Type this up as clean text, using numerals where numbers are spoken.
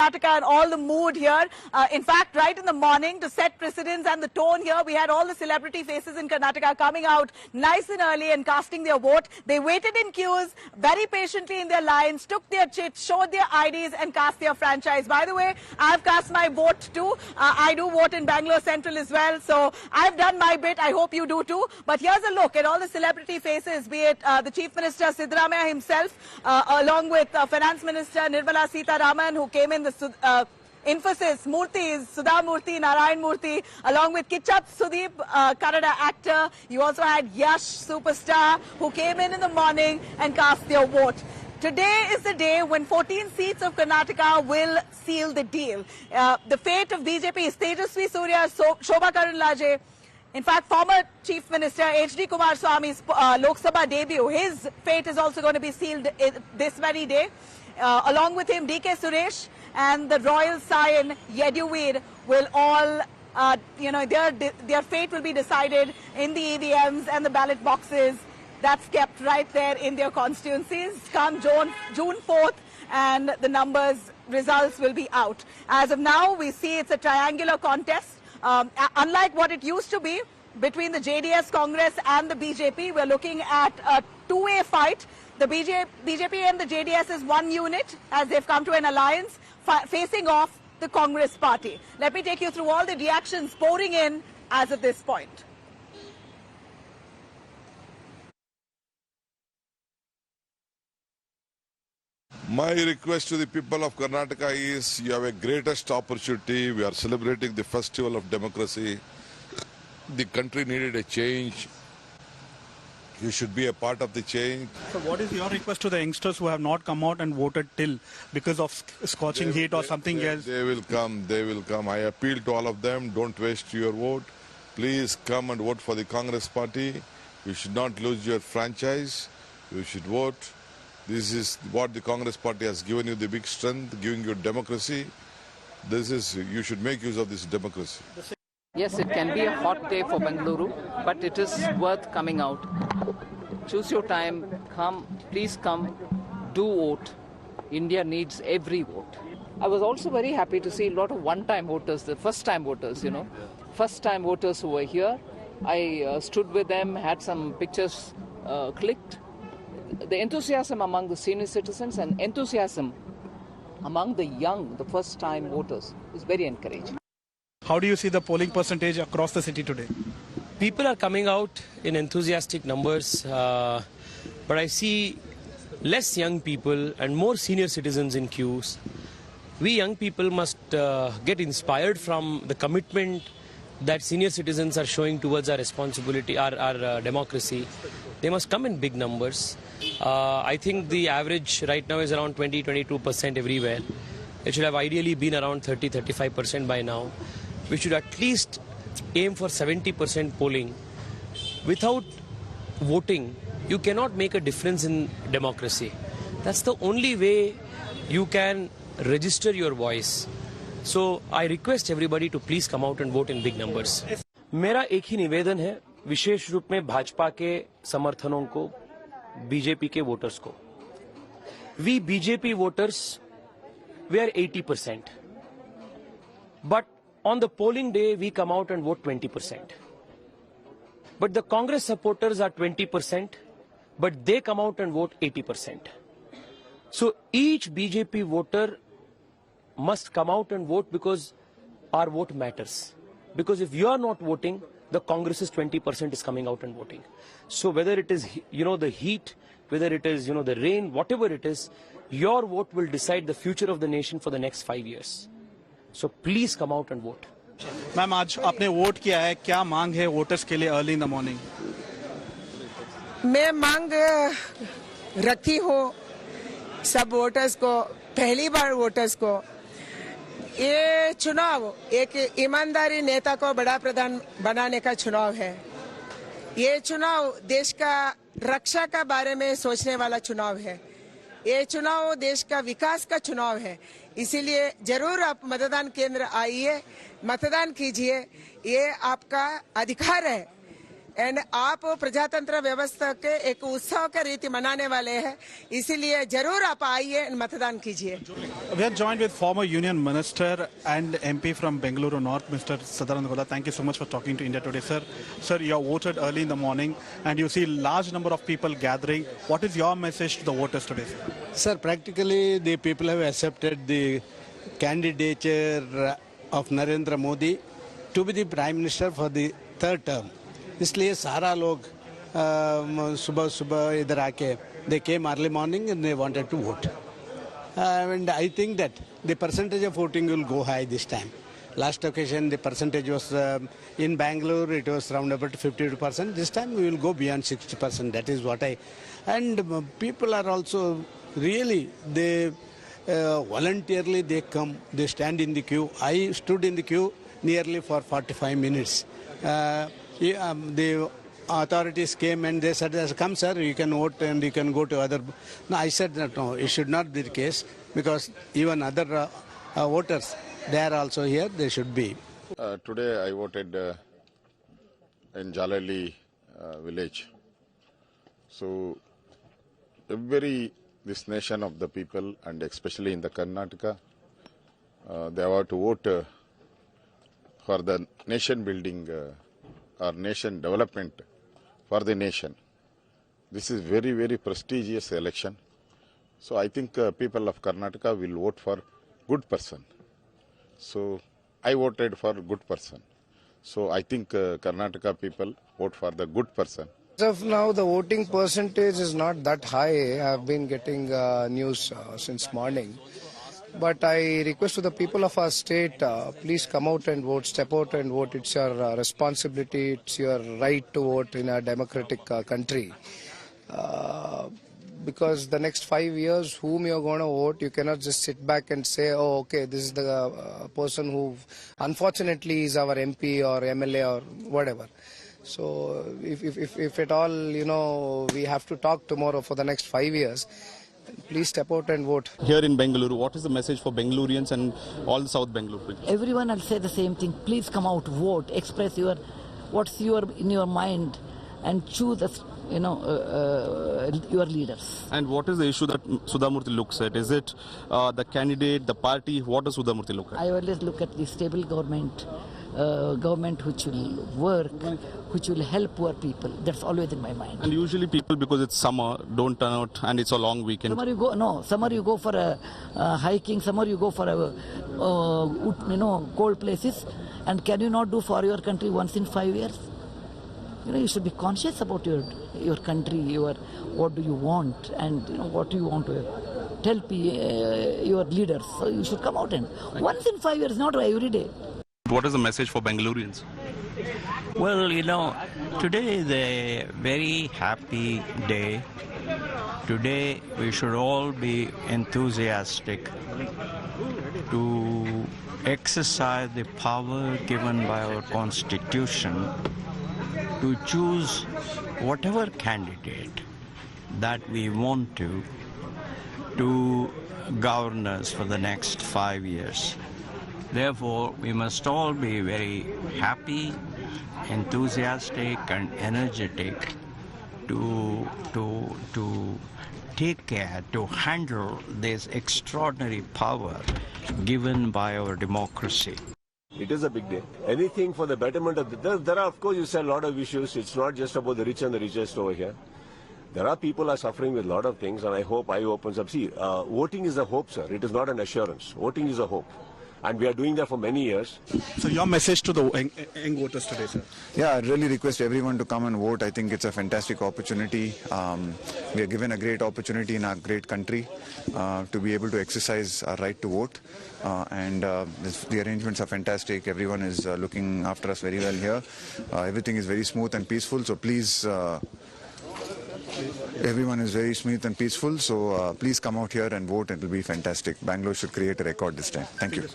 Karnataka and all the mood here. In fact, right in the morning, to set precedence and the tone here, we had all the celebrity faces in Karnataka coming out nice and early and casting their vote. They waited in queues, very patiently in their lines, took their chits, showed their IDs and cast their franchise. By the way, I've cast my vote too. I do vote in Bangalore Central as well, so I've done my bit. I hope you do too. But here's a look at all the celebrity faces, be it the Chief Minister Siddaramaiah himself, along with Finance Minister Nirmala Sitharaman, who came in the Infosys, Murthy, Sudha Murthy, Narayan Murthy, along with Kichap Sudeep, Kannada actor. You also had Yash, superstar, who came in the morning and cast their vote. Today is the day when 14 seats of Karnataka will seal the deal. The fate of BJP is Tejasvi Surya, Shobha Karandlaje. In fact, former Chief Minister H.D. Kumaraswamy's Lok Sabha debut, his fate is also going to be sealed this very day. Along with him, D.K. Suresh and the royal scion Yeduvir will all, their fate will be decided in the EVMs and the ballot boxes. That's kept right there in their constituencies. Come June 4th, and the results will be out. As of now, we see it's a triangular contest. Unlike what it used to be between the JDS, Congress and the BJP, we're looking at a two-way fight. The BJP and the JDS is one unit as they've come to an alliance facing off the Congress party. Let me take you through all the reactions pouring in as of this point. My request to the people of Karnataka is you have a greatest opportunity. We are celebrating the festival of democracy. The country needed a change. You should be a part of the change. So what is your request to the youngsters who have not come out and voted till because of scorching heat or something else? They will come. They will come. I appeal to all of them. Don't waste your vote. Please come and vote for the Congress party. You should not lose your franchise. You should vote. This is what the Congress party has given you, the big strength, giving you democracy. You should make use of this democracy. Yes, it can be a hot day for Bengaluru, but it is worth coming out. Choose your time, come, please come, do vote. India needs every vote. I was also very happy to see a lot of one-time voters, the first-time voters, First-time voters who were here. I stood with them, had some pictures clicked. The enthusiasm among the senior citizens and enthusiasm among the young, the first-time voters, is very encouraging. How do you see the polling percentage across the city today? People are coming out in enthusiastic numbers, but I see less young people and more senior citizens in queues. We young people must get inspired from the commitment that senior citizens are showing towards our responsibility, our democracy. They must come in big numbers. I think the average right now is around 20-22% everywhere. It should have ideally been around 30-35% by now. We should at least aim for 70% polling. Without voting, you cannot make a difference in democracy. That's the only way you can register your voice. So I request everybody to please come out and vote in big numbers. मेरा एक ही निवेदन है विशेष रूप में भाजपा के समर्थनों को, BJP के voters को. We BJP voters, we are 80%. But on the polling day, we come out and vote 20%. But the Congress supporters are 20%, but they come out and vote 80%. So each BJP voter must come out and vote because our vote matters. Because if you are not voting, the Congress's 20% is coming out and voting. So whether it is, the heat, whether it is, the rain, whatever it is, your vote will decide the future of the nation for the next 5 years. So please come out and vote. Ma'am, आज आपने vote किया है, क्या मांग है voters के लिए early in the morning? मैं मांग रखती हूँ सब वोटर्स को, पहली बार वोटर्स को, ये चुनाव एक ईमानदारी नेता को बड़ा प्रधान बनाने का चुनाव है. ये चुनाव देश का रक्षा का बारे में सोचने वाला चुनाव है. ये चुनाव देश का विकास का चुनाव है. इसीलिए जरूर आप मतदान केंद्र आइए, मतदान कीजिए. ये आपका अधिकार है. एंड आप प्रजातंत्र व्यवस्था के एक उत्सव के रीति मनाने वाले हैं, इसीलिए जरूर आप आइए मतदान कीजिए. We are joined with former Union Minister and MP from Bengaluru North, Mr. Sadananda Gowda. Thank you so much for talking to India Today, sir. Sir, you have voted early in the morning and you see large number of people gathering. What is your message to the voters today, sir? Sir, practically the people have accepted the candidature of Narendra Modi to be the Prime Minister for the third term. इसलिए सारा लोग सुबह सुबह इधर आके they came early morning and they wanted to vote. And I think that the percentage of voting will go high this time. Last occasion the percentage was in Bangalore, it was around about 52%. This time we will go beyond 60%. That is what and people are also really, they voluntarily they come, they stand in the queue. I stood in the queue nearly for 45 minutes. The authorities came and they said, come sir, you can vote and you can go to other. No, I said that no, it should not be the case, because even other voters, they are also here, they should be. Today I voted in Jalali village. So this nation of the people, and especially in the Karnataka, they have to vote for the nation building or nation development for the nation. This is very, very prestigious election. So I think people of Karnataka will vote for good person. So I voted for good person. So I think Karnataka people vote for the good person. As of now, the voting percentage is not that high. I have been getting news since morning. But I request to the people of our state, please come out and vote, step out and vote. It's your responsibility, it's your right to vote in a democratic country. Because the next 5 years, whom you're going to vote, you cannot just sit back and say, oh, okay, this is the person who unfortunately is our MP or MLA or whatever. So if at all, you know, we have to talk tomorrow for the next 5 years, please step out and vote. Here in Bengaluru, what is the message for Bengalurians and all the South Bengaluru? Everyone will say the same thing. Please come out, vote, express what's in your mind, and choose your leaders. And what is the issue that Sudha Murthy looks at? Is it the candidate, the party? What does Sudha Murthy look at? I always look at the stable government, government which will work, which will help poor people. That's always in my mind. And usually people, because it's summer, don't turn out and it's a long weekend. Summer you go for hiking, summer you go for cold places. And can you not do for your country once in 5 years? You should be conscious about your country, what do you want, and what do you want to tell your leaders. So you should come out and once in 5 years, not every day. What is the message for Bengalurians? Well, today is a very happy day. Today we should all be enthusiastic to exercise the power given by our Constitution to choose whatever candidate that we want to govern us for the next 5 years. Therefore, we must all be very happy, enthusiastic and energetic to take care, to handle this extraordinary power given by our democracy. It is a big day. Anything for the betterment of there are, of course, you said a lot of issues. It's not just about the rich and the richest over here. There are people who are suffering with a lot of things, and I hope I opens up. See, voting is a hope, sir. It is not an assurance. Voting is a hope. And we are doing that for many years. So your message to the young voters today, sir? Yeah, I really request everyone to come and vote. I think it's a fantastic opportunity. We are given a great opportunity in our great country to be able to exercise our right to vote. The arrangements are fantastic. Everyone is looking after us very well here. Everything is very smooth and peaceful. So please, everyone is very smooth and peaceful. So please come out here and vote. It will be fantastic. Bangalore should create a record this time. Thank you.